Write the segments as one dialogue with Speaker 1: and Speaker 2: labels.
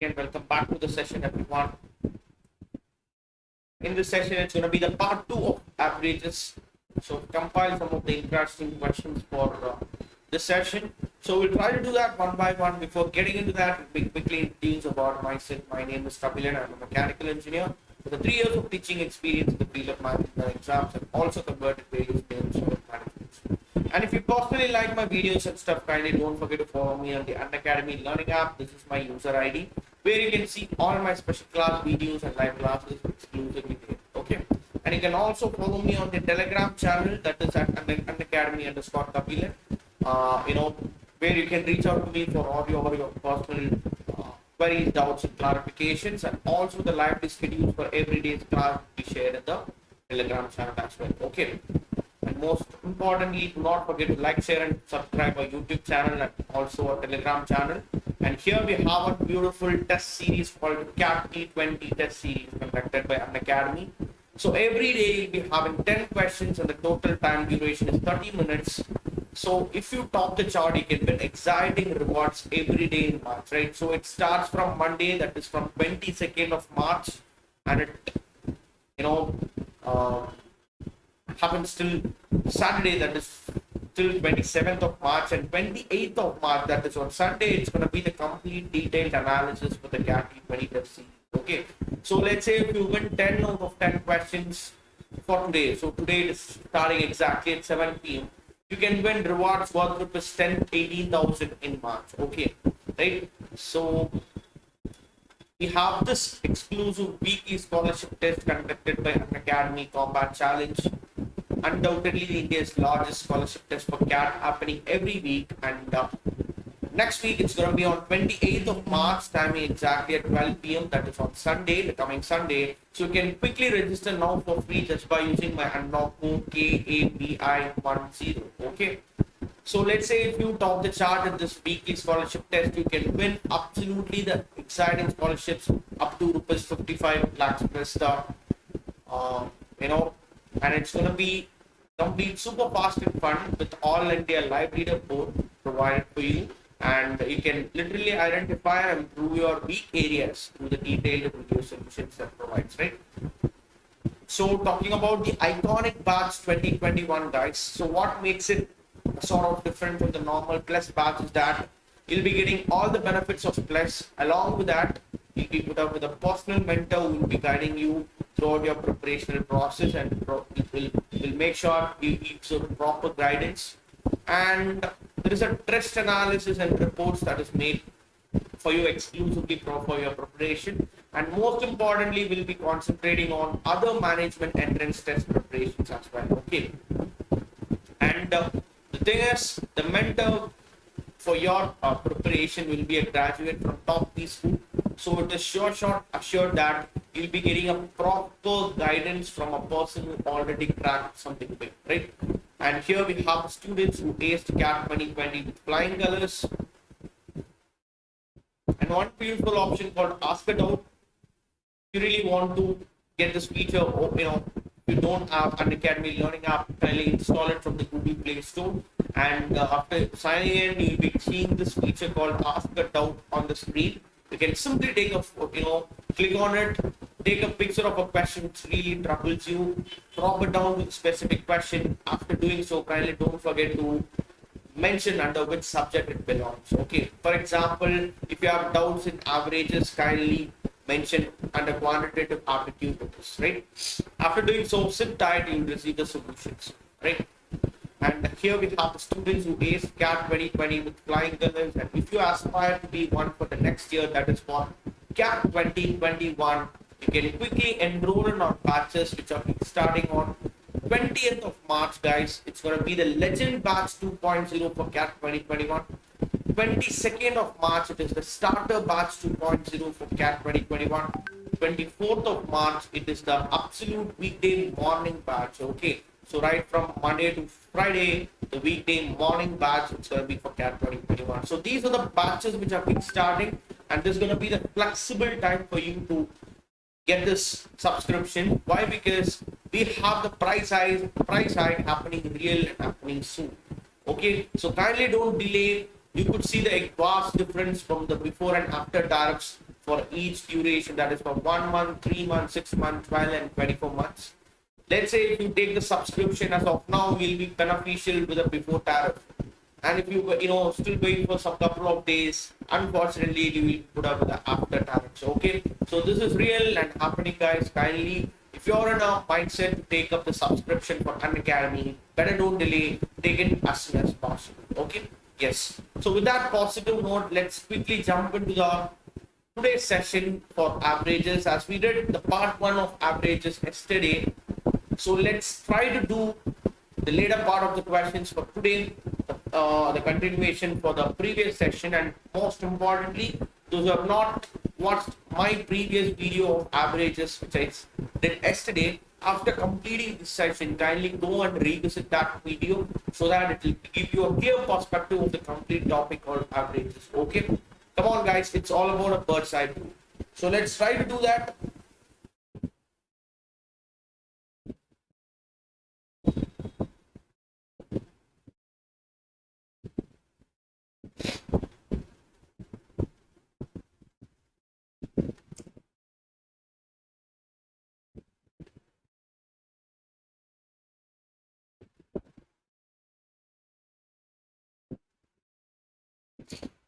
Speaker 1: And welcome back to the session, everyone. In this session, it's going to be the part 2 of averages. So, compile some of the interesting questions for this session. So, we'll try to do that one by one. Before getting into that, we'll quickly introduce about myself. My name is Kabilan. I'm a mechanical engineer with 3 years of teaching experience in the field of management exams and also converted various names of management. And if you personally like my videos and stuff, kindly don't forget to follow me on the Unacademy Learning app. This is my user ID, where you can see all my special class videos and live classes exclusively there. Okay, and you can also follow me on the Telegram channel, that is at Unacademy_Kabilan. Where you can reach out to me for all your personal queries, doubts, and clarifications, and also the live schedules for every day's class will be shared in the Telegram channel as well. Okay. And most importantly, do not forget to like, share, and subscribe our YouTube channel and also our Telegram channel. And here we have a beautiful test series called CAT4MBA test series conducted by Unacademy. So every day you'll be having 10 questions and the total time duration is 30 minutes. So if you top the chart, you can win exciting rewards every day in March, right? So it starts from Monday, that is from 22nd of March, and it, happens till Saturday, that is till 27th of March, and 28th of March, that is on Sunday, it's going to be the complete detailed analysis for the CAT4MBA test series. Okay, so let's say if you win 10 out of 10 questions for today, so today it is starting exactly at 7 p.m. you can win rewards worth rupees 18,000 in March. Okay, right? So we have this exclusive weekly scholarship test conducted by Unacademy Combat Challenge, undoubtedly India's largest scholarship test for CAT, happening every week. And next week it's going to be on 28th of March, timing exactly at 12 p.m. that is on Sunday, the coming Sunday. So you can quickly register now for free just by using my unlock code KABI10. Okay, so let's say if you top the chart in this weekly scholarship test, you can win absolutely the exciting scholarships up to rupees 55 lakhs plus the and it's going to be complete super fast and fun with all India live reader board provided for you, and you can literally identify and improve your weak areas through the detailed video solutions that provides, right? So talking about the iconic batch 2021, guys, so what makes it sort of different from the normal plus batch is that you'll be getting all the benefits of plus. Along with that, you'll be put up with a personal mentor who will be guiding you throughout your preparational process, and will make sure you give some proper guidance. And there is a test analysis and reports that is made for you exclusively for your preparation. And most importantly, we'll be concentrating on other management entrance test preparations as well. Okay. And the thing is, the mentor for your preparation will be a graduate from top P school. So it is short assured that you'll be getting a proper guidance from a person who already cracked something big, right? And here we have students who aced CAT 2020 with flying colors. And one beautiful option called Ask a Doubt. If you really want to get this feature, if you don't have an Unacademy Learning app, kindly install it from the Google Play Store. And after signing in, you'll be seeing this feature called Ask a Doubt on the screen. You can simply take a, click on it, take a picture of a question which really troubles you, drop it down to the specific question. After doing so, kindly don't forget to mention under which subject it belongs. Okay, for example, if you have doubts in averages, kindly mention under quantitative aptitude to this, right? After doing so, sit tight, you'll receive the solutions, right? And here we have the students who aced CAT 2020 with flying colors. And if you aspire to be one for the next year, that is for CAT 2021, you can quickly enroll in our batches, which are starting on 20th of March, guys. It's going to be the Legend Batch 2.0 for CAT 2021. 22nd of March, it is the Starter Batch 2.0 for CAT 2021. 24th of March, it is the Absolute Weekday Morning Batch. Okay. So right from Monday to Friday, the weekday morning batch, it's going to be for CAT 2021. So these are the batches which are starting, and this is going to be the flexible time for you to get this subscription. Why? Because we have the price hike happening real and happening soon. Okay, so kindly don't delay. You could see the vast difference from the before and after tariffs for each duration, that is for 1 month, 3 months, 6 months, 12 and 24 months. Let's say if you take the subscription as of now, will be beneficial with a before tariff. And if you still wait for some couple of days, unfortunately you will put up with the after tariffs. Okay, so this is real and happening, guys. Kindly, if you're in a mindset to take up the subscription for Unacademy, better don't delay, take it as soon as possible. Okay, yes. So with that positive note, let's quickly jump into the today's session for averages, as we did the part 1 of averages yesterday. So let's try to do the later part of the questions for today, the continuation for the previous session, and most importantly, those who have not watched my previous video of averages which I did yesterday, after completing this session, kindly go and revisit that video so that it will give you a clear perspective of the complete topic called averages. Okay, come on guys, it's all about a bird's eye view. So let's try to do that.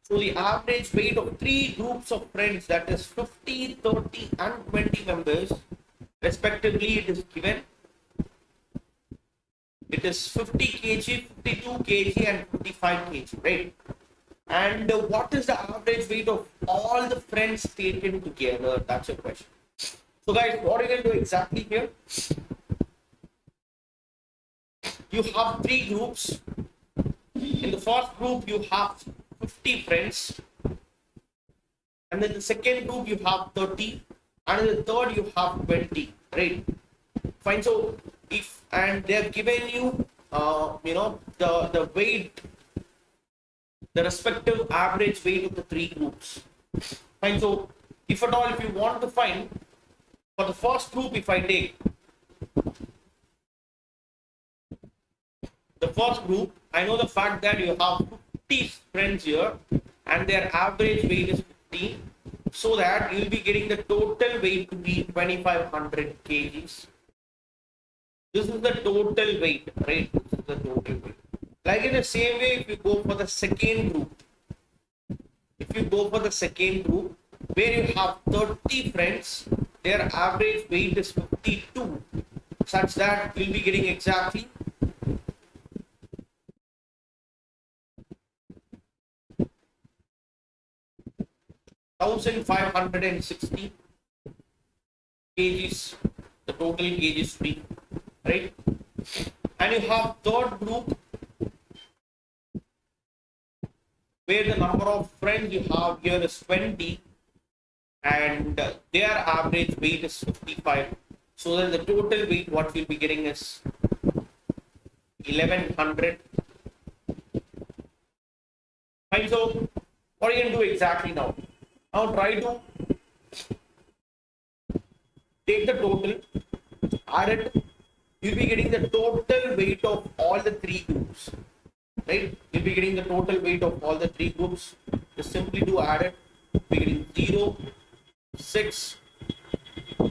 Speaker 1: So the average weight of 3 groups of friends, that is 50, 30 and 20 members respectively, it is given. It is 50 kg, 52 kg and 55 kg, right? And what is the average weight of all the friends taken together? That's a question. So guys, what are you going to do exactly here? You have 3 groups. In the first group, you have 50 friends, and then the second group you have 30, and in the third you have 20, right? Fine. So if, and they have given you the weight, the respective average weight of the 3 groups. Fine. So if at all, if you want to find for the first group, if I take the first group, I know the fact that you have 50 friends here and their average weight is 15, so that you will be getting the total weight to be 2500 kgs. This is the total weight, right? This is the total weight. Like in the same way, if you go for the second group, where you have 30 friends, their average weight is 52, such that you'll be getting exactly 1560 kgs, the total kgs be, right? And you have third group where the number of friends you have here is 20 and their average weight is 55, so that the total weight what we'll be getting is 1100. Fine. So what are you going to do exactly now? Now try to take the total, add it, you'll be getting the total weight of all the 3 groups, right? You'll be getting the total weight of all the 3 groups. Just simply do add it, you'll be getting 0, 6, so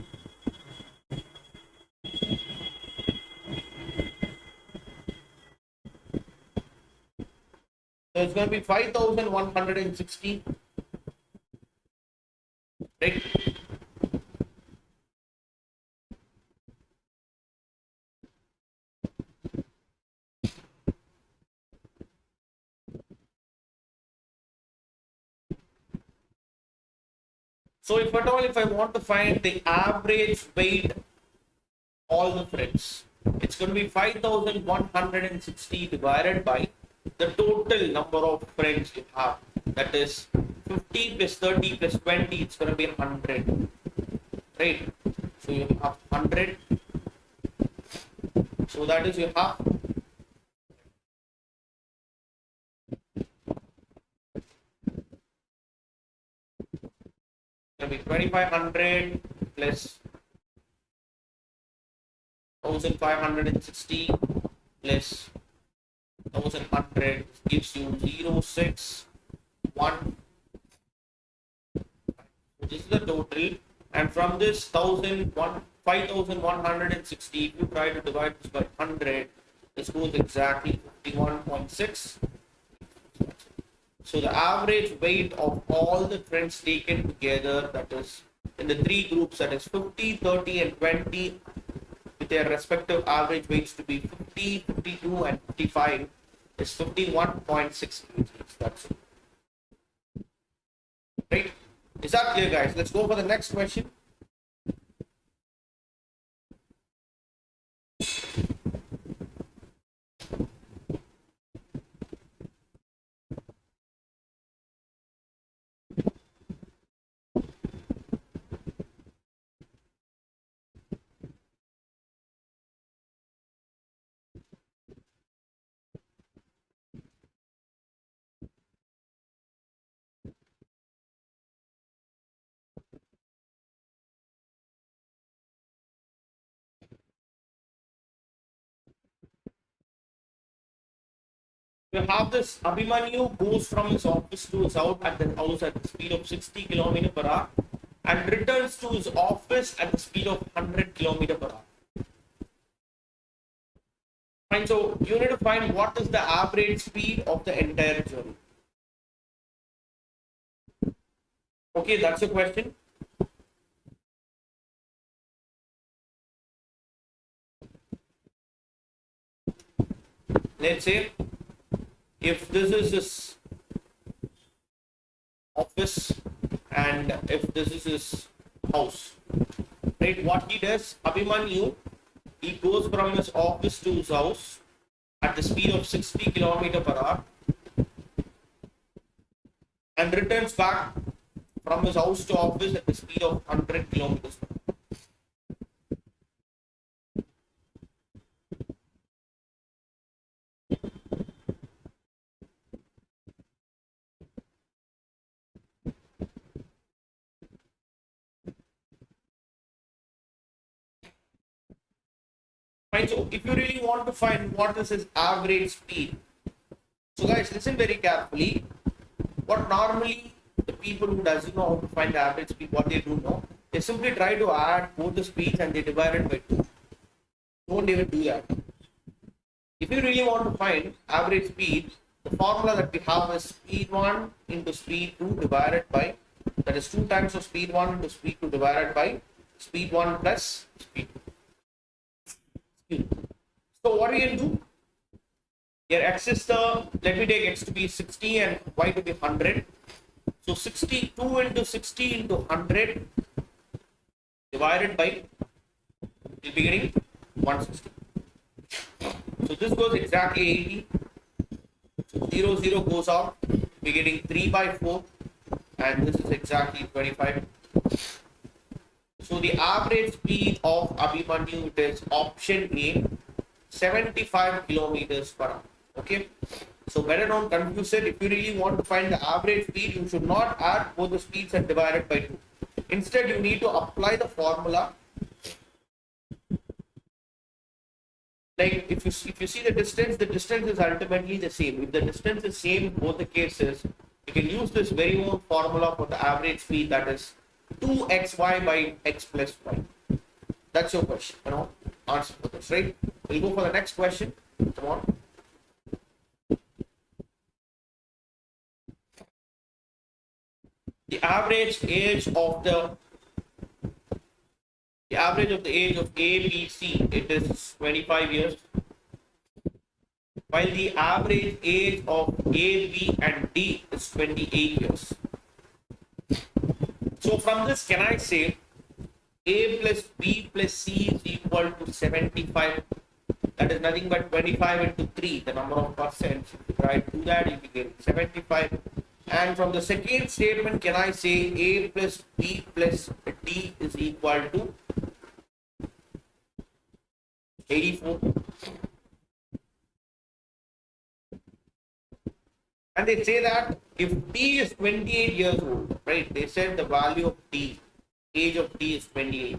Speaker 1: it's going to be 5160. Right. So if at all, if I want to find the average weight all the friends, it's going to be 5160 divided by the total number of friends you have, that is 50 plus 30 plus 20, it's going to be 100, right? So you have 100, so that is you have going to be 2500 plus 1560 plus 1100 gives you 0, 6, 1, This is the total, and from this 5,160, if you try to divide this by 100, this goes exactly 51.6. So the average weight of all the trends taken together, that is in the three groups, that is 50, 30, and 20, with their respective average weights to be 50, 52, and 55, is 51.6 kgs. That's it. Right? Is that clear, guys? Let's go for the next question. You have this Abhimanyu goes from his office to his house at the speed of 60 km per hour and returns to his office at the speed of 100 km per hour. Fine, so you need to find what is the average speed of the entire journey. Okay, that's the question. Let's say if this is his office and if this is his house, right? What he does, Abhimanyu, he goes from his office to his house at the speed of 60 km per hour and returns back from his house to office at the speed of 100 kilometers per hour. Fine, so if you really want to find what is his average speed, so guys, listen very carefully. What normally the people who doesn't know how to find the average speed, what they do know, they simply try to add both the speeds and they divide it by 2. Don't even do that. If you really want to find average speed, the formula that we have is speed 1 into speed 2 divided by, that is 2 times of speed 1 into speed 2 divided by speed 1 plus speed 2. So what we can do? Here x is the, let me take x to be 60 and y to be 100. So 62 into 60 into 100 divided by, we'll be getting 160. So this goes exactly 80. So 0, 0 goes out. We're getting 3 by 4 and this is exactly 25. So the average speed of Abhimanyu is option A, 75 kilometers per hour. Okay. So better don't confuse it. If you really want to find the average speed, you should not add both the speeds and divide it by 2. Instead, you need to apply the formula. Like if you see the distance is ultimately the same. If the distance is same in both the cases, you can use this very own formula for the average speed, that is 2xy by x plus y. That's your question, answer for this, right? We'll go for the next question. Come on. The average age of the age of A, B, C, it is 25 years. While the average age of A, B, and D is 28 years. So from this, can I say A plus B plus C is equal to 75? That is nothing but 25 into 3, the number of percents. If you try to do that, you will get 75. And from the second statement, can I say A plus B plus D is equal to 84? And they say that if D is 28 years old, right? They said the value of D, age of D is 28.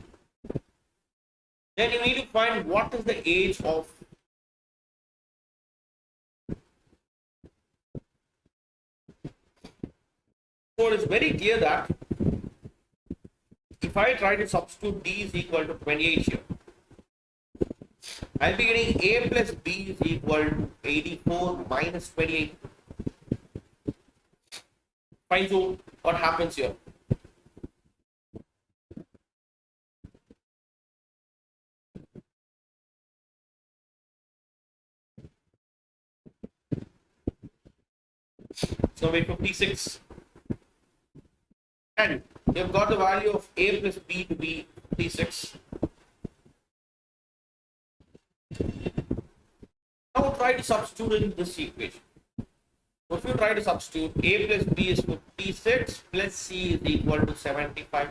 Speaker 1: Then you need to find what is the age of So it is very clear that if I try to substitute D is equal to 28 here, I'll be getting A plus B is equal to 84 minus 28. Fine, so what happens here? It's going to be 56. And you've got the value of A plus B to be 56. Now try to substitute in this equation. So if you try to substitute, A plus B is 56 plus C is equal to 75.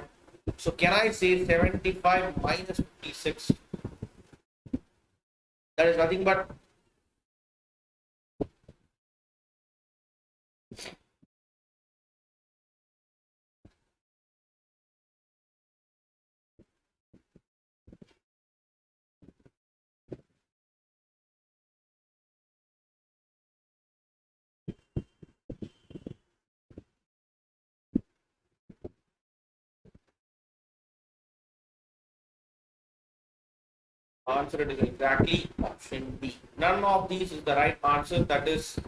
Speaker 1: So can I say 75 minus 56? That is nothing but answer. It is exactly option B. None of these is the right answer. That is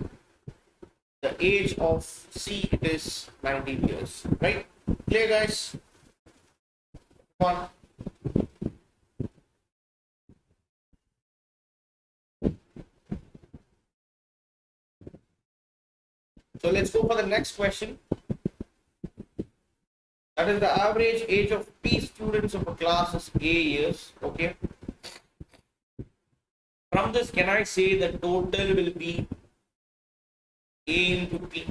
Speaker 1: the age of C. It is 19 years. Right? Clear, guys? Come on. So let's go for the next question. That is the average age of P students of a class is A years. Okay. From this, can I say the total will be A into P,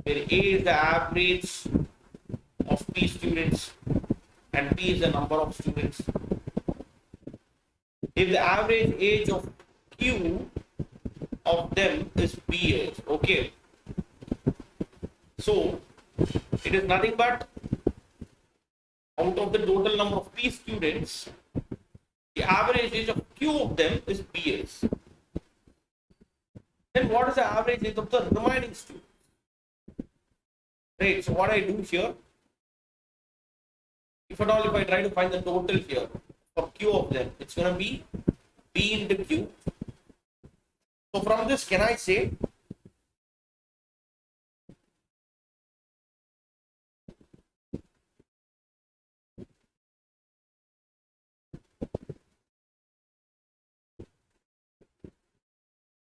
Speaker 1: where A is the average of P students and P is the number of students. If the average age of Q of them is P years, okay. So it is nothing but out of the total number of P students, the average age of Q of them is P years. Then what is the average age of the remaining students? Right, so what I do here, if at all, if I try to find the total here for Q of them, it's going to be P into Q. So from this, can I say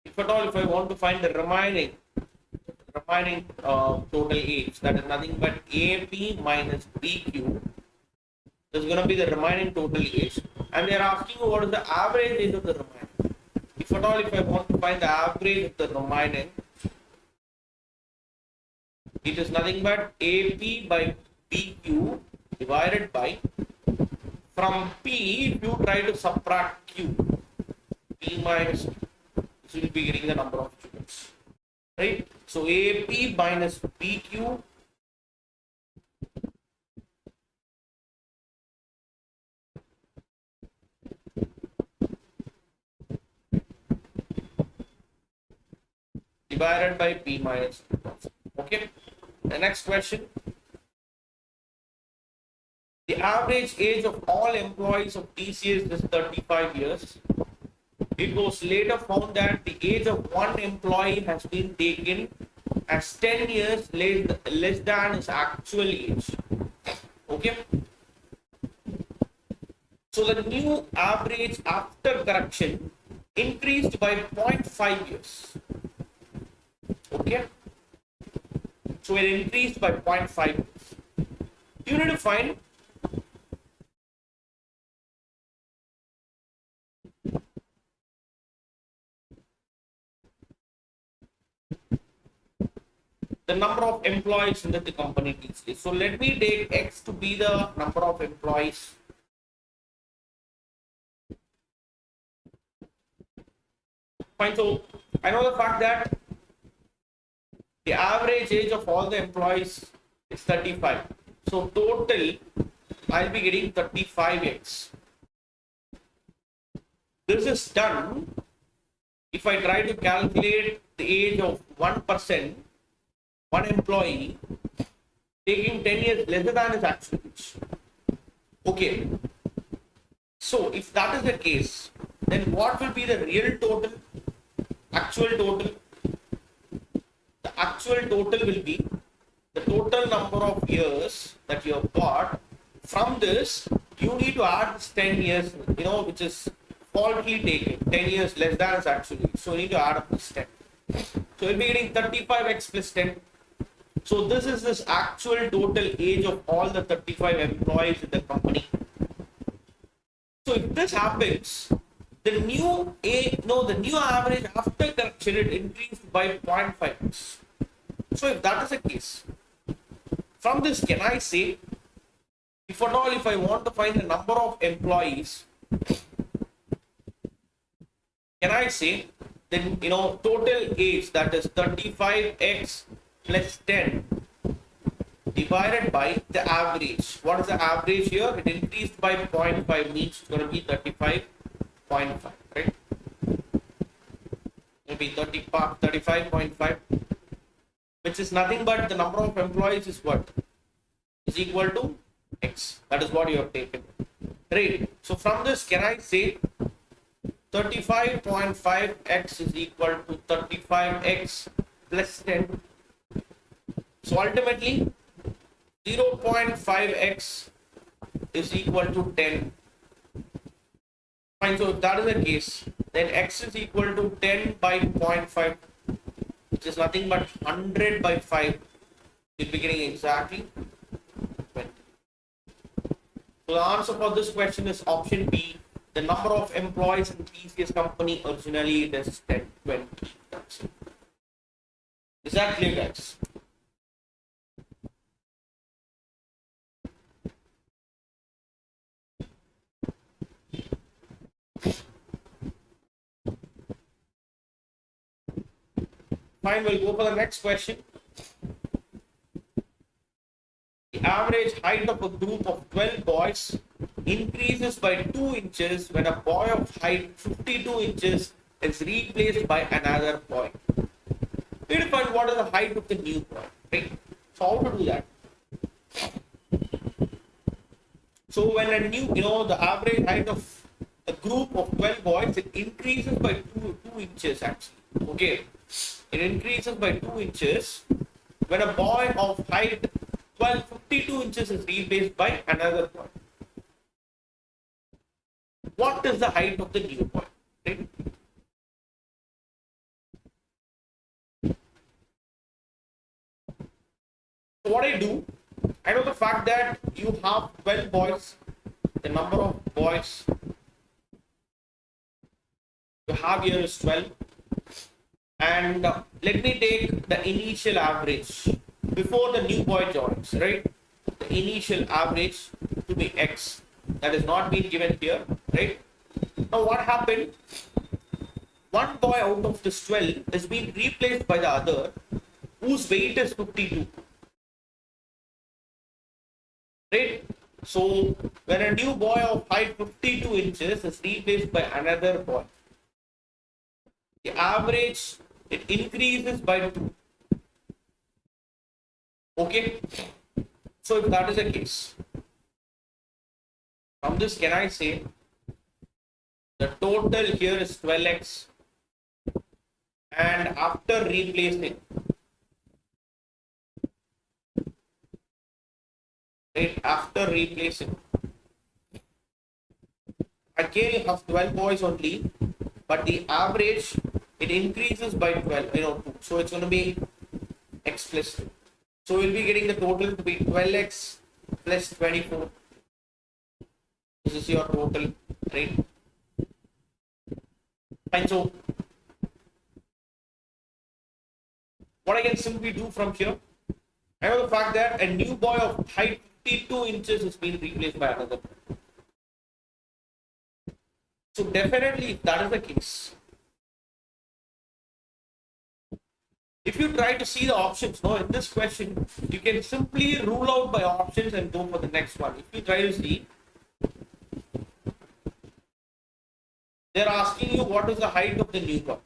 Speaker 1: if at all, if I want to find the remaining total age, that is nothing but AP minus BQ is going to be the remaining total age, and they are asking what is the average age of the remaining. If at all, if I want to find the average of the remaining, it is nothing but AP by BQ divided by, from P, if you try to subtract Q, P minus Q, so you will be getting the number of students, right? So AP minus BQ divided by P minus Q. Okay. The next question. The average age of all employees of TCS is 35 years. It was later found that the age of one employee has been taken as 10 years less than his actual age. Okay. So the new average after correction increased by 0.5 years. Okay. So it increased by 0.5 years. You need to find the number of employees in the company TCS. So let me take X to be the number of employees. Fine. So I know the fact that the average age of all the employees is 35. So total, I'll be getting 35X. This is done if I try to calculate the age of 1%, one employee taking 10 years lesser than his actual age. Okay. So if that is the case, then what will be the real total? Actual total? The actual total will be the total number of years that you have got. From this, you need to add this 10 years, which is faultily taken. 10 years less than is actually. So you need to add up this 10. So you'll be getting 35x plus 10. So this is this actual total age of all the 35 employees in the company. So if this happens, the new average after correction it increased by 0.5x. So if that is the case, from this can I say, if at all if I want to find the number of employees, can I say then total age, that is 35x plus 10 divided by the average. What is the average here? It increased by 0.5, means it's going to be 35.5, right? It will be 35.5, which is nothing but the number of employees is what? Is equal to x. That is what you have taken, right? So from this, can I say 35.5x is equal to 35x plus 10? So ultimately, 0.5x is equal to 10. Fine. So if that is the case, then x is equal to 10 by 0.5, which is nothing but 100 by 5. You'll be getting exactly 20. So the answer for this question is option B. The number of employees in TCS company originally it is 20. That's it. Is that clear, guys? Fine, we'll go for the next question. The average height of a group of 12 boys increases by 2 inches when a boy of height 52 inches is replaced by another boy. We need to find what is the height of the new boy, right? So how to do that? So when a new, the average height of a group of 12 boys, it increases by 2 inches actually. Okay. It increases by 2 inches when a boy of height 52 inches is replaced by another boy. What is the height of the new boy? Right? So what I do, I know the fact that you have 12 boys, the number of boys you have here is 12. And let me take the initial average before the new boy joins, right? The initial average to be x. That is not being given here, right? Now what happened? One boy out of this 12 is being replaced by the other whose weight is 52. Right? So when a new boy of height 52 inches is replaced by another boy, the average it increases by 2. Okay. So if that is the case, from this can I say the total here is 12x, and after replacing, right, after replacing, again you have 12 boys only, but the average it increases by 12, 2. So it's going to be x plus 2. So we'll be getting the total to be 12x plus 24. This is your total, right? Fine. So what I can simply do from here, I know the fact that a new boy of height 52 inches is being replaced by another. So definitely if that is the case, if you try to see the options, in this question, you can simply rule out by options and go for the next one. If you try to see, they're asking you what is the height of the new boy.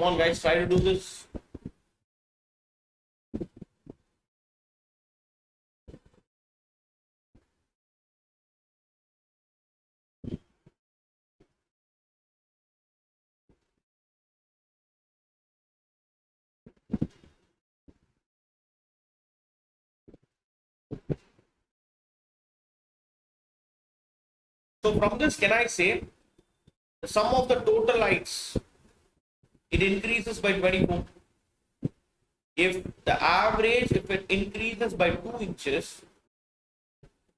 Speaker 1: Come on, guys, try to do this. So from this, can I say the sum of the total heights, it increases by 24. If the average, if it increases by 2 inches,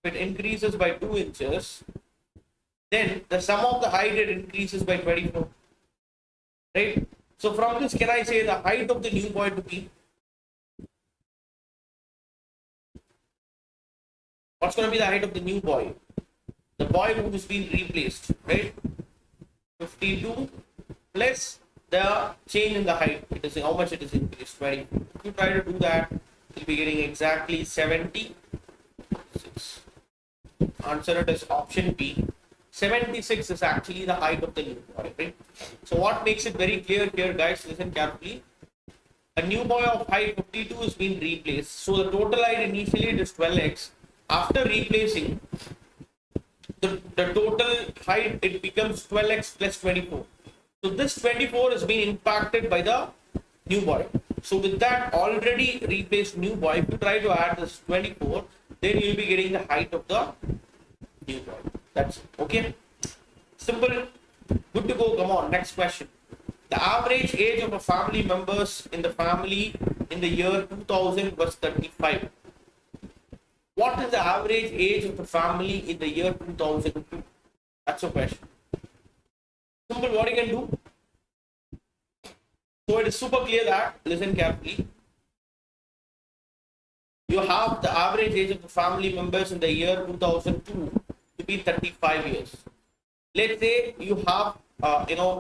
Speaker 1: then the sum of the height, it increases by 24. Right? So from this, can I say the height of the new boy to be? What's going to be the height of the new boy? The boy who has been replaced, right? 52 plus the change in the height. It is how much it is increased. 20. If you try to do that, you'll be getting exactly 76. Answer it is option B. 76 is actually the height of the new boy, right? So what makes it very clear here, guys, listen carefully. A new boy of height 52 is being replaced. So the total height initially it is 12x. After replacing, the total height, it becomes 12x plus 24. So this 24 is being impacted by the new boy. So with that already replaced new boy, if you try to add this 24, then you'll be getting the height of the new boy. That's it. Okay. Simple. Good to go. Come on. Next question. The average age of a family members in the family in the year 2000 was 35. What is the average age of the family in the year 2002? That's a question. Simple, what you can do. So it is super clear that, listen carefully. You have the average age of the family members in the year 2002 to be 35 years. Let's say you have,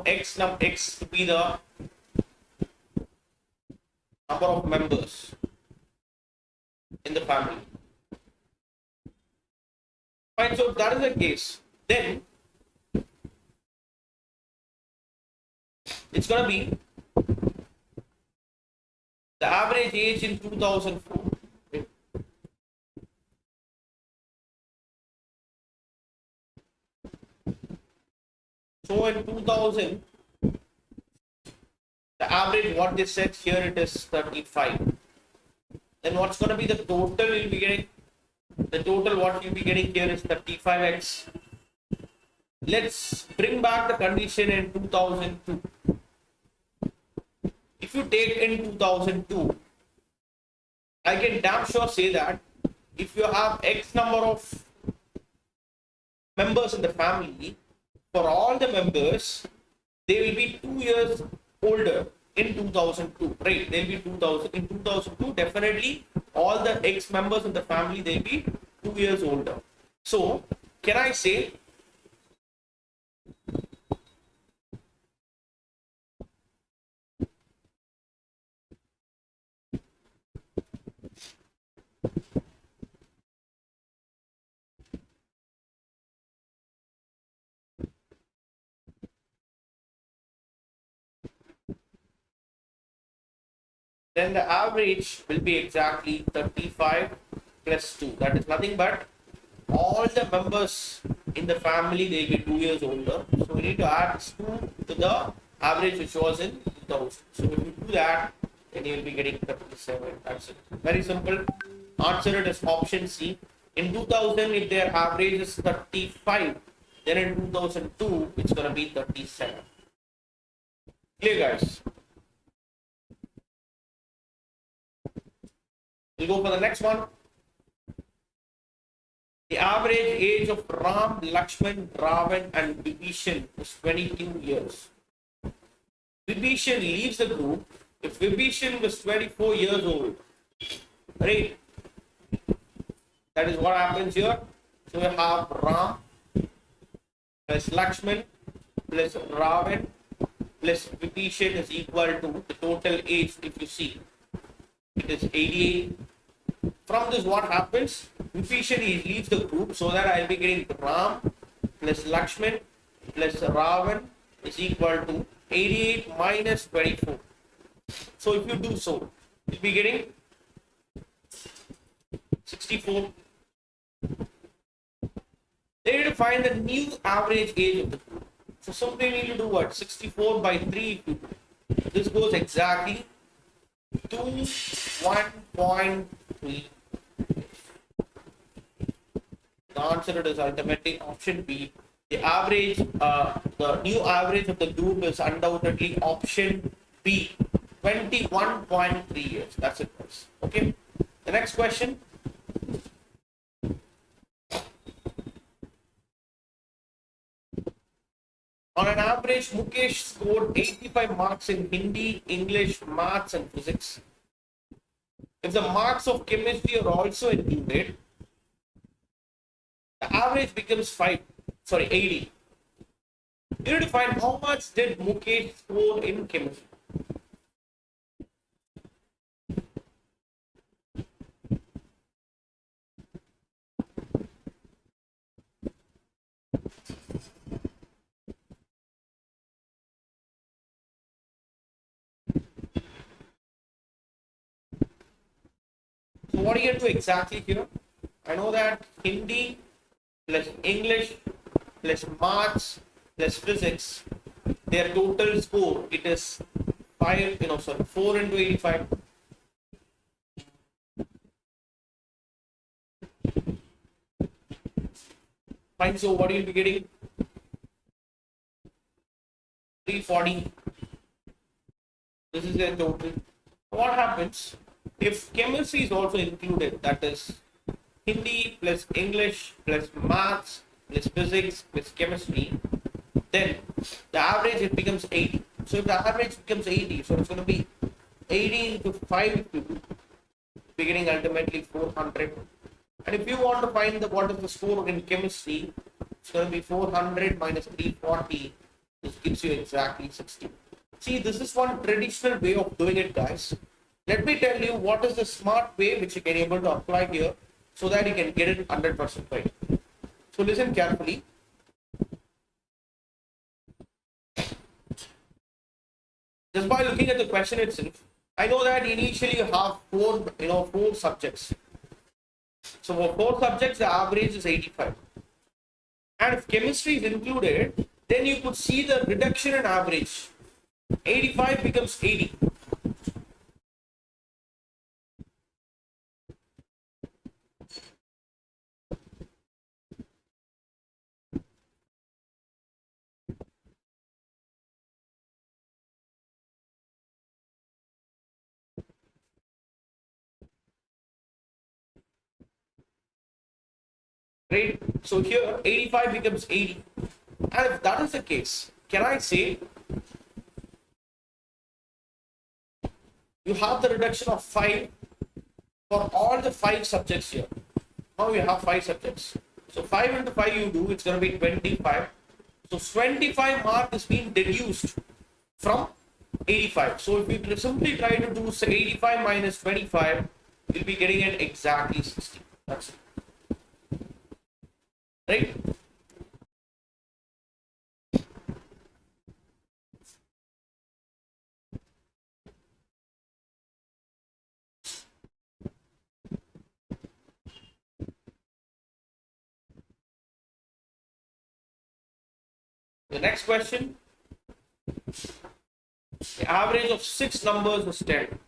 Speaker 1: X to be the number of members in the family. Fine, so if that is the case, then it's going to be the average age in 2004. Okay. So in 2000, the average, what they said here, it is 35. Then what's going to be the total you'll be getting? The total what you'll be getting here is 35x. Let's bring back the condition in 2002. If you take in 2002, I can damn sure say that if you have X number of members in the family, for all the members, they will be 2 years older in 2002, right? They'll be 2000. In 2002, definitely all the X members in the family, they'll be 2 years older. So, can I say then the average will be exactly 35 plus 2. That is nothing but all the members in the family, they will be 2 years older. So we need to add 2 to the average which was in 2000. So if you do that, then you will be getting 37. That's it. Very simple. Answer it is option C. In 2000, if their average is 35, then in 2002, it's going to be 37. Clear, guys? We'll go for the next one. The average age of Ram, Lakshman, Ravan and Vibhishan is 22 years. Vibhishan leaves the group if Vibhishan was 24 years old. Right? That is what happens here. So we have Ram plus Lakshman plus Ravan plus Vibhishan is equal to the total age, if you see. It is 88. From this, what happens? Vibhishan leaves the group, so that I'll be getting Ram plus Lakshman plus Ravan is equal to 88 minus 24. So if you do so, you'll be getting 64. Then you need to find the new average age of the group. So simply you need to do what? 64 by 3. This goes exactly to 1.3. The answer is ultimately option B. The average, the new average of the group is undoubtedly option B, 21.3 years. That's it, guys. Okay. The next question. On an average, Mukesh scored 85 marks in Hindi, English, Maths, and Physics. If the marks of chemistry are also included, the average becomes 80. You need to find how much did Mukesh score in chemistry. So what do you do exactly here? I know that Hindi plus English plus Maths plus Physics, their total score, it is 4 into 85. Fine, so what will you be getting? 340. This is their total. What happens if chemistry is also included? That is Hindi plus English plus Maths plus Physics plus chemistry. Then the average, it becomes 80. So if the average becomes 80, so it's going to be 80 into 5 to 2, beginning ultimately 400. And if you want to find what is the score in chemistry, it's going to be 400 minus 340. This gives you exactly 60. See, this is one traditional way of doing it, guys. Let me tell you what is the smart way which you can able to apply here so that you can get it 100% right. So listen carefully. Just by looking at the question itself, I know that initially you have four subjects. So for 4 subjects, the average is 85. And if chemistry is included, then you could see the reduction in average. 85 becomes 80. Right? So here 85 becomes 80. And if that is the case, can I say you have the reduction of 5 for all the 5 subjects here? Now you have 5 subjects. So 5 into 5 you do, it's going to be 25. So 25 mark is being deduced from 85. So if you simply try to do say 85 minus 25, you'll be getting it exactly 60. That's it. Right? The next question. The average of 6 numbers is 10.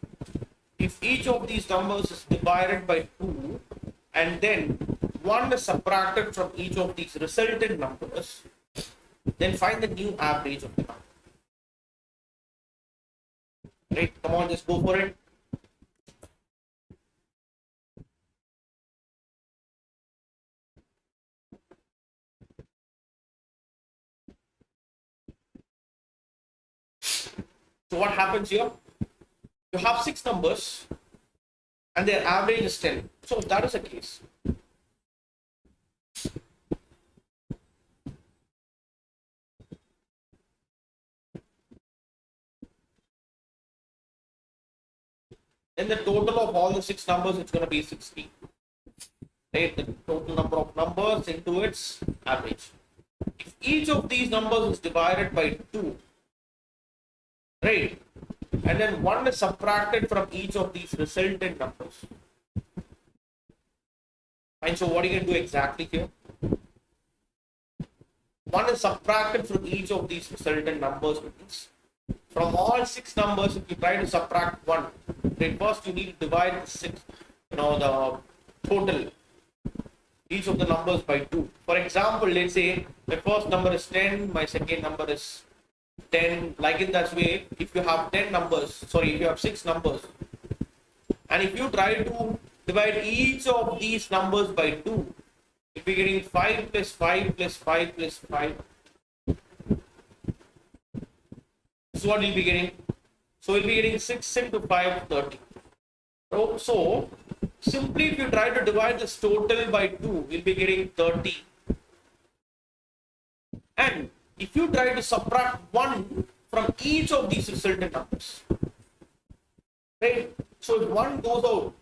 Speaker 1: If each of these numbers is divided by 2 and then 1 is subtracted from each of these resultant numbers, then find the new average of the number. Right? Come on, just go for it. So what happens here? You have 6 numbers and their average is 10. So if that is the case, then the total of all the 6 numbers, it's going to be 60. Right? The total number of numbers into its average. If each of these numbers is divided by 2, right? And then 1 is subtracted from each of these resultant numbers. And so what you can do exactly here? 1 is subtracted from each of these resultant numbers. Means from all 6 numbers, if you try to subtract 1, then first you need to divide the 6, the total, each of the numbers by 2. For example, let's say my first number is 10, my second number is 10. Like in that way, if you have 10 numbers, if you have 6 numbers, and if you try to divide each of these numbers by 2, you'll be getting 5 plus 5 plus 5 plus 5. This is what you'll be getting. So you'll be getting 6 into 5, 30. So simply if you try to divide this total by 2, you'll be getting 30. And if you try to subtract 1 from each of these resultant numbers, right? So if 1 goes out,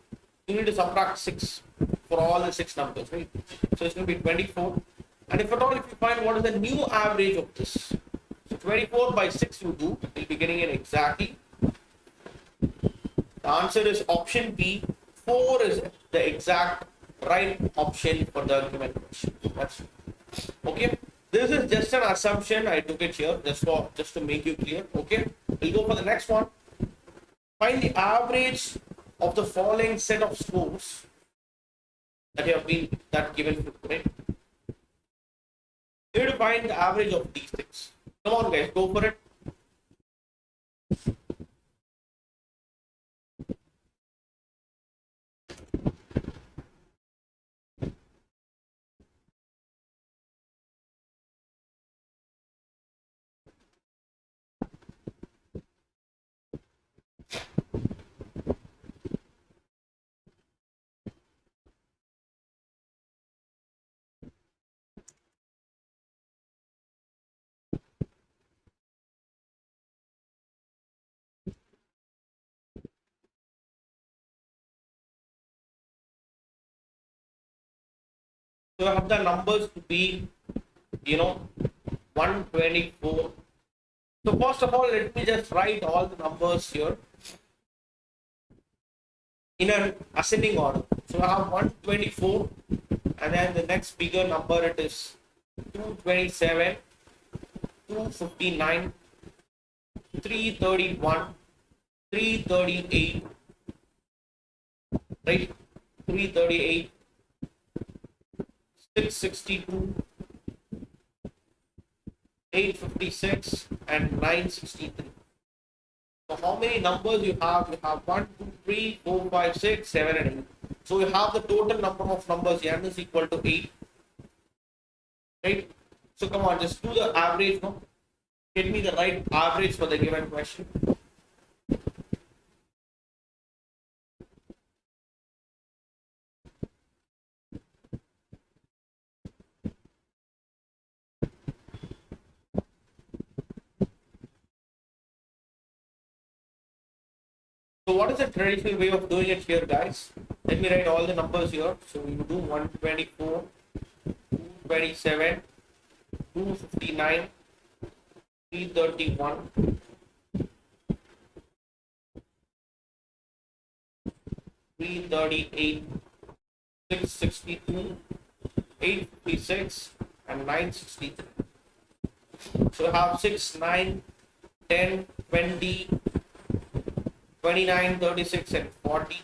Speaker 1: you need to subtract 6 for all the 6 numbers, right? So it's going to be 24. And if at all, if you find what is the new average of this, so 24 by 6 you do, you'll be getting it exactly. The answer is option B. 4 is the exact right option for the given question. That's okay. This is just an assumption. I took it here just to make you clear. Okay. We'll go for the next one. Find the average of the following set of scores that have been given, right? You need to find the average of these things. Come on, guys, go for it. So I have the numbers to be, 124. So first of all, let me just write all the numbers here in an ascending order. So I have 124, and then the next bigger number, it is 227, 259, 331, 338, right? 338, 662, 856, and 963. So how many numbers you have? You have 1, 2, 3, 4, 5, 6, 7, and 8. So you have the total number of numbers n is equal to 8. Right? So come on, just do the average. No? Get me the right average for the given question. So what is the traditional way of doing it here, guys? Let me write all the numbers here. So you do 124, 227, 259, 331, 338, 662, 856, and 963. So you have 6, 9, 10, 20, 29, 36, and 40.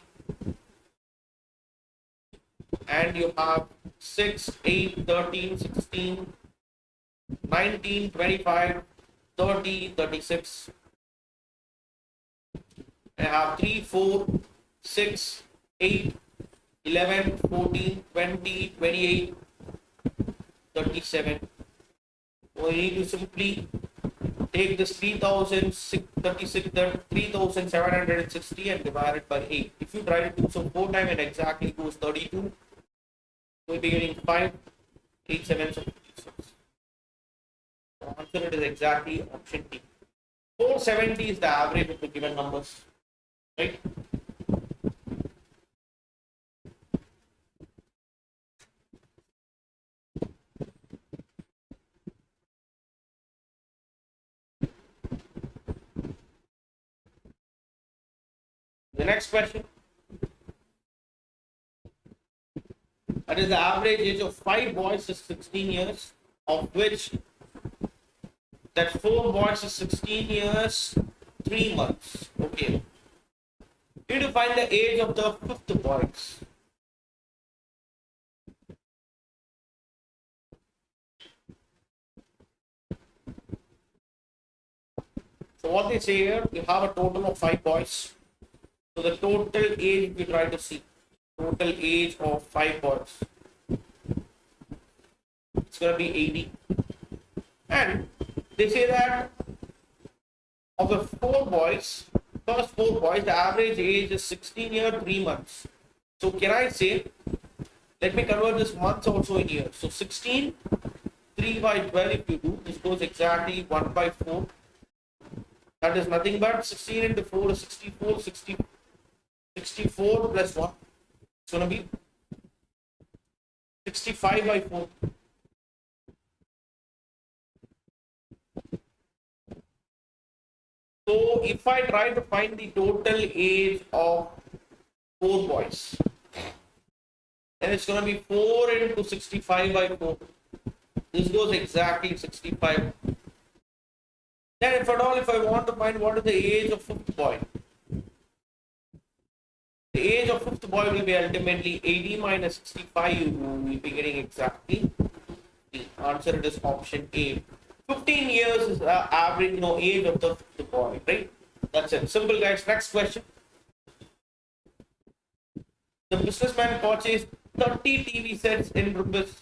Speaker 1: And you have 6, 8, 13, 16, 19, 25, 30, 36. I have 3, 4, 6, 8, 11, 14, 20, 28, 37. So you need to simply take this 3,760 and divide it by 8. If you try to do so 4 times, it exactly goes 32. So you'll be getting 5, 8, 7, so 56. The answer it is exactly option D. 470 is the average of the given numbers, right? The next question. That is the average age of 5 boys is 16 years, of which that 4 boys is 16 years, 3 months. Okay. You need to find the age of the 5th boys. So what they say here, you have a total of 5 boys. So the total age we try to see. Total age of 5 boys. It's going to be 80. And they say that of the 4 boys, first 4 boys, the average age is 16 years, 3 months. So can I say, let me convert this months also in years. So 16, 3 by 12 if you do, this goes exactly 1 by 4. That is nothing but 16 into 4 is 64, 64 plus 1. It's going to be 65 by 4. So if I try to find the total age of 4 boys, then it's going to be 4 into 65 by 4. This goes exactly 65. Then if at all, if I want to find what is the age of 5th boy, the age of 5th boy will be ultimately 80 minus 65. You will be getting exactly the answer. It is option A. 15 years is the average, age of the 5th boy, right? That's it. Simple, guys. Next question. The businessman purchased 30 TV sets in rupees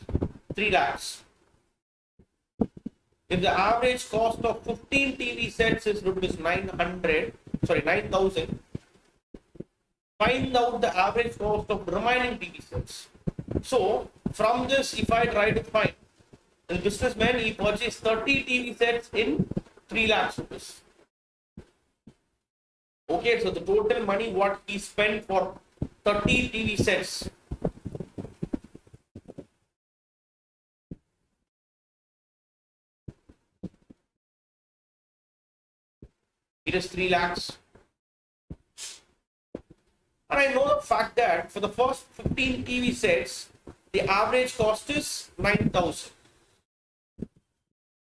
Speaker 1: 3 lakhs. If the average cost of 15 TV sets is rupees 9,000, find out the average cost of remaining TV sets. So from this, if I try to find the businessman, he purchased 30 TV sets in 3 lakhs rupees. Okay, so the total money what he spent for 30 TV sets. It is 3 lakhs. And I know the fact that for the first 15 TV sets, the average cost is 9,000.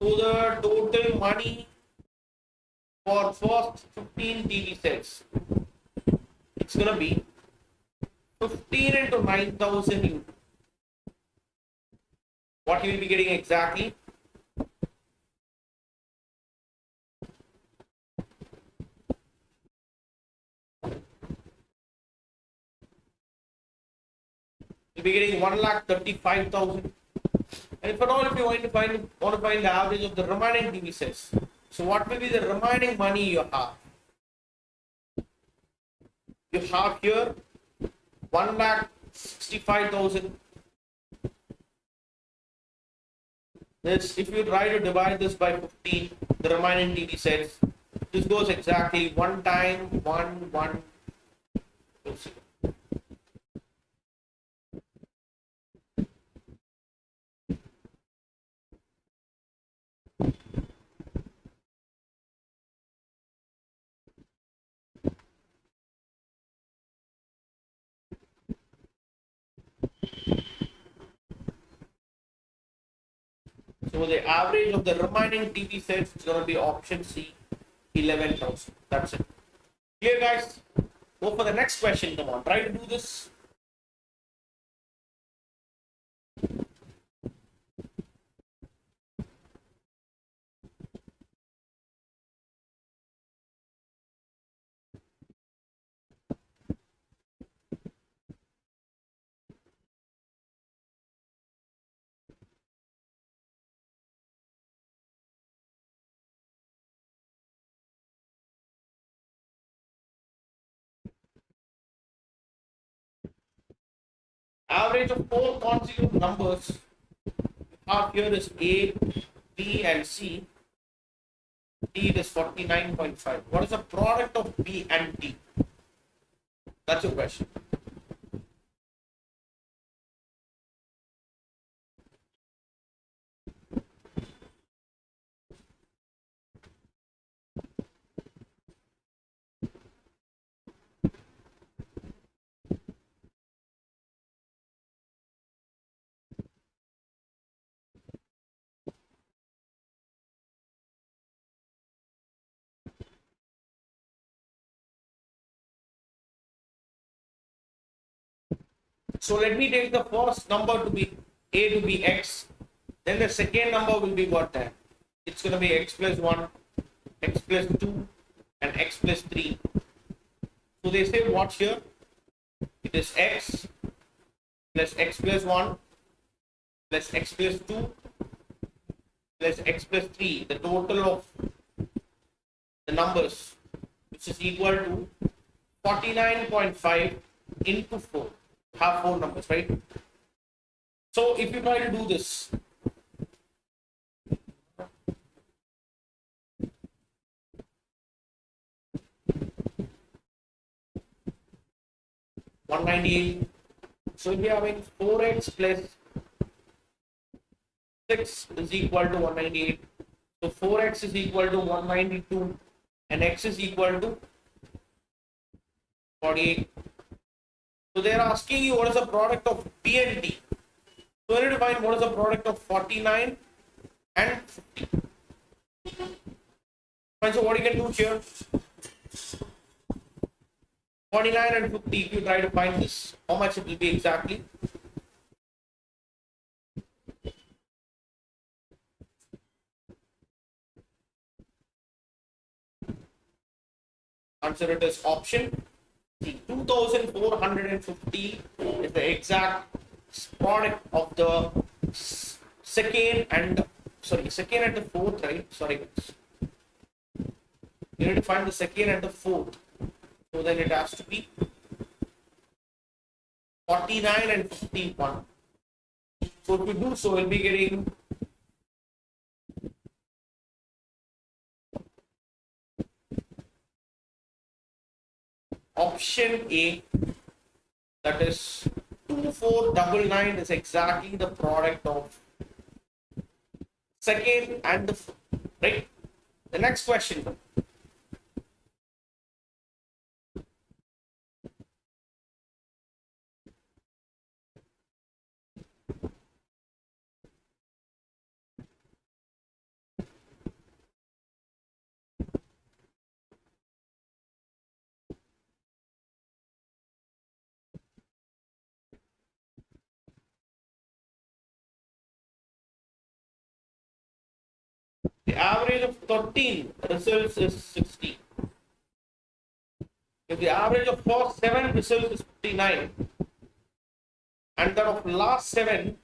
Speaker 1: So the total money for first 15 TV sets, it's going to be 15 into 9,000. What you will be getting exactly? You'll be getting 1,35,000. And if at all, if you want to find the average of the remaining TV sets, so what will be the remaining money you have? You have here 1,65,000. This, if you try to divide this by 15, the remaining TV sets, this goes exactly 1 time 1 1. So the average of the remaining TV sets is going to be option C, 11,000. That's it. Clear, guys? Go for the next question. Come on, try to do this. Average of 4 consecutive numbers here is A, B, and C. D is 49.5. What is the product of B and D? That's your question. So let me take the first number to be a to be x. Then the second number will be what there? It's going to be x plus 1, x plus 2, and x plus 3. So they say what here? It is x plus 1 plus x plus 2 plus x plus 3. The total of the numbers, which is equal to 49.5 into 4. Have 4 numbers, right? So if you try to do this, (198). So we are having 4x plus 6 is equal to 198. So 4x is equal to 192 and x is equal to 48. So they are asking you what is the product of B and D. So you need to find what is the product of 49 and 50. And so what you can do here, 49 and 50, if you try to find this, how much it will be exactly? Answer it is option C. 2450 is the exact product of the second and the fourth, right? Sorry, you need to find the second and the fourth. So then it has to be 49 and 51. So if you do so, we'll be getting option A, that is 2499 is exactly the product of second and the fourth, right? The next question. The average of 13 results is 60. If the average of first 7 results is 59 and that of last 7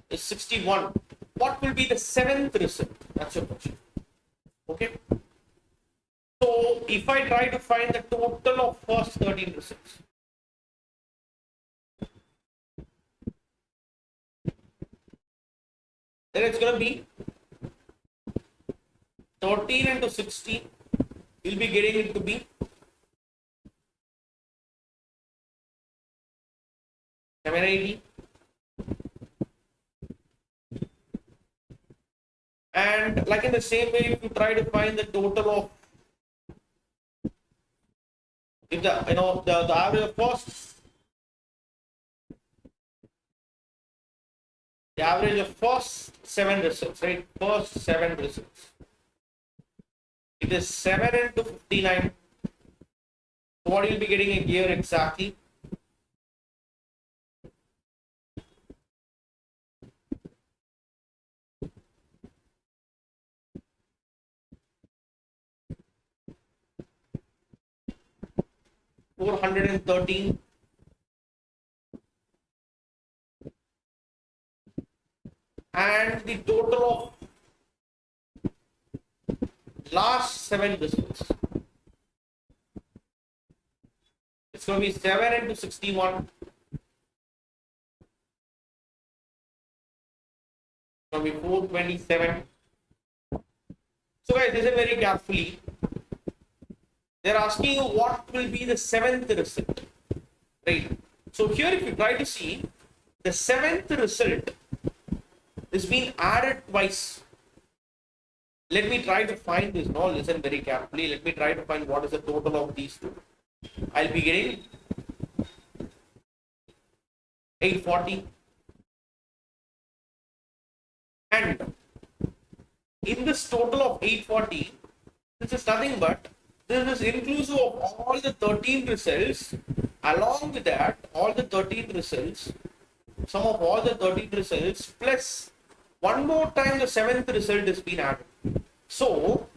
Speaker 1: is 61, what will be the 7th result? That's your question. Okay. So if I try to find the total of first 13 results, then it's going to be 13 into 60, you'll be getting it to be 780. And like in the same way, if you try to find the total of, if the average of first, the average of first 7 results, right? First 7 results. It is 7 into 59. So what you'll be getting here exactly? $413. And the total of last 7 results. It's going to be 7 into 61. It's going to be 427. So guys, listen very carefully. They're asking you what will be the 7th result, right? So here if you try to see, the 7th result is being added twice. Let me try to find this. Now listen very carefully. Let me try to find what is the total of these two. I'll be getting 840. And in this total of 840, this is nothing but this is inclusive of all the 13 results Along with that, all the 13 results, sum of all the 13 results plus one more time the 7th result has been added. So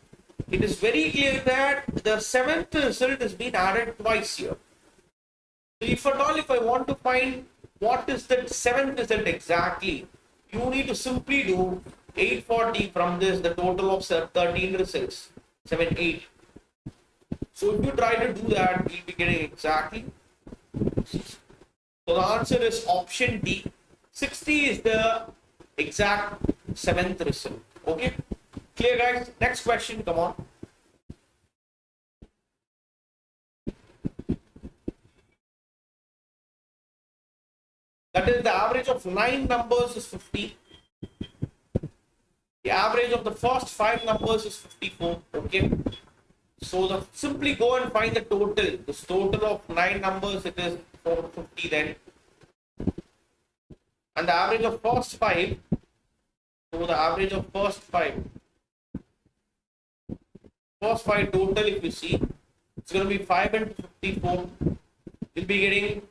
Speaker 1: it is very clear that the 7th result has been added twice here. So if at all, if I want to find what is the 7th result exactly, you need to simply do 840 from this, the total of 13 results, 7, 8. So if you try to do that, we'll be getting exactly. So the answer is option D. 60 is the exact 7th result. Okay, clear guys? Next question, come on. That is, the average of 9 numbers is 50. The average of the first 5 numbers is 54. Okay. So simply go and find the total. This total of 9 numbers, it is 450 then. And the average of first 5. So the average of first 5 total, if you see, it's going to be 5 into 54. You'll be getting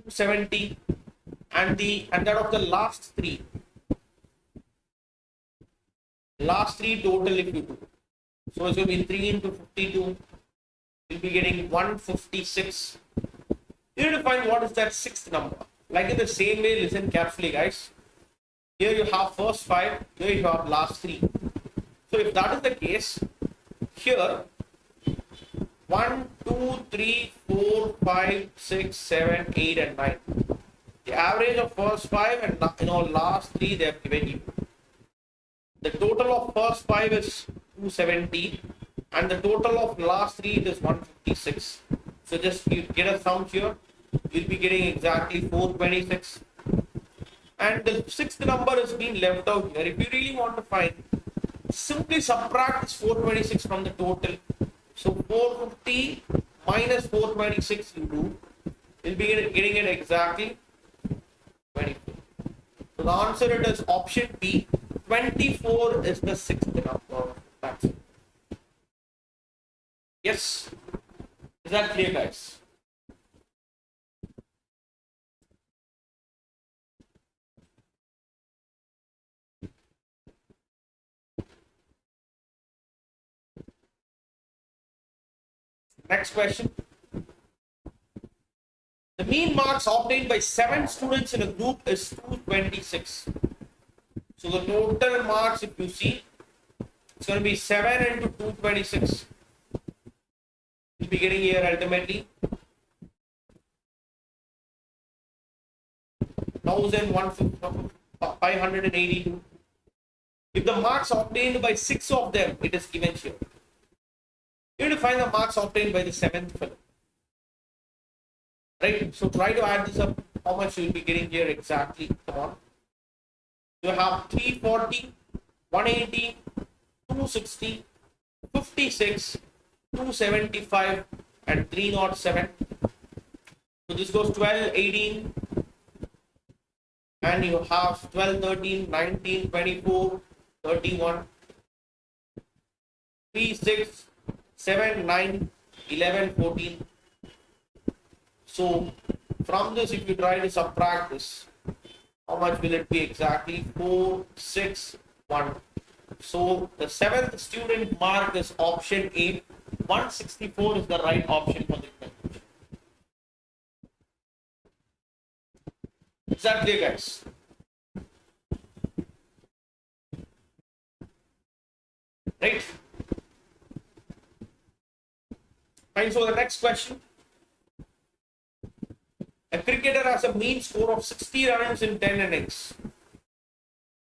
Speaker 1: 70, and that of the last 3 total, if you do. So it's going to be 3 into 52. You'll be getting 156. You need to find what is that 6th number. Like in the same way, listen carefully, guys. Here you have first 5. Here you have last 3. So if that is the case, here 1, 2, 3, 4, 5, 6, 7, 8, and 9. The average of first 5 and last 3 they have given you. The total of first 5 is 270, and the total of last 3 is 156. So just you get a sum here. You'll be getting exactly 426. And the 6th number is being left out here. If you really want to find, simply subtract this 426 from the total. So 450 minus 426 you do, you'll be getting it exactly 24. So the answer it is option B. 24 is the 6th number. That's it. Yes. Is that clear, guys? Next question. The mean marks obtained by 7 students in a group is 226. So the total marks, if you see, it's going to be 7 into 226. You'll be getting here ultimately 582. If the marks obtained by 6 of them, it is given here. You need to find the marks obtained by the 7th fellow. Right? So try to add this up. How much you will be getting here exactly? Come on. You have 340, 180, 260, 56, 275, and 307. So this goes 12, 18, and you have 12, 13, 19, 24, 31, 3, 6, 7, 9, 11, 14. So from this, if you try to subtract this, how much will it be exactly? 4, 6, 1. So the 7th student mark is option A. 164 is the right option for the question. Is that clear, guys? Right? Fine. So the next question. A cricketer has a mean score of 60 runs in 10 innings.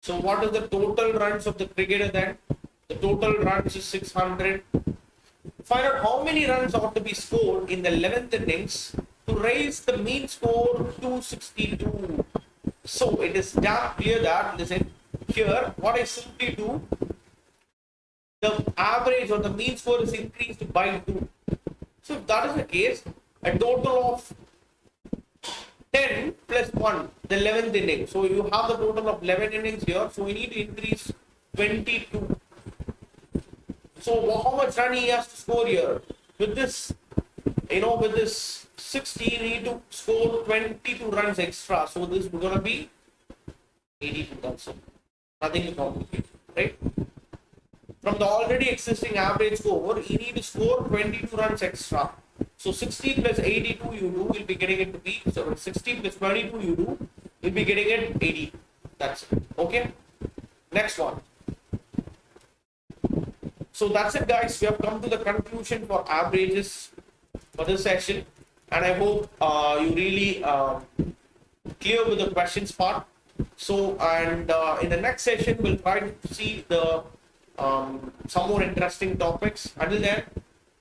Speaker 1: So what is the total runs of the cricketer then? The total runs is 600. Find out how many runs ought to be scored in the 11th innings to raise the mean score to 62. So it is damn clear that, listen, here what I simply do, the average or the mean score is increased by 2. So if that is the case, a total of 10 plus 1, the 11th inning. So you have the total of 11 innings here. So we need to increase 22. So how much run he has to score here? With this with this 60, you need to score 22 runs extra. So this is going to be 82. That's it. Nothing to complicate, right? From the already existing average score, you need to score 22 runs extra. So 60 plus 82 you do, will be getting it to be, so 60 plus 22 you do, you'll be getting it 80. That's it. Okay. Next one. So that's it, guys. We have come to the conclusion for averages for this session, and I hope you really clear with the questions part. So, and in the next session, we'll try to see the some more interesting topics. Until then,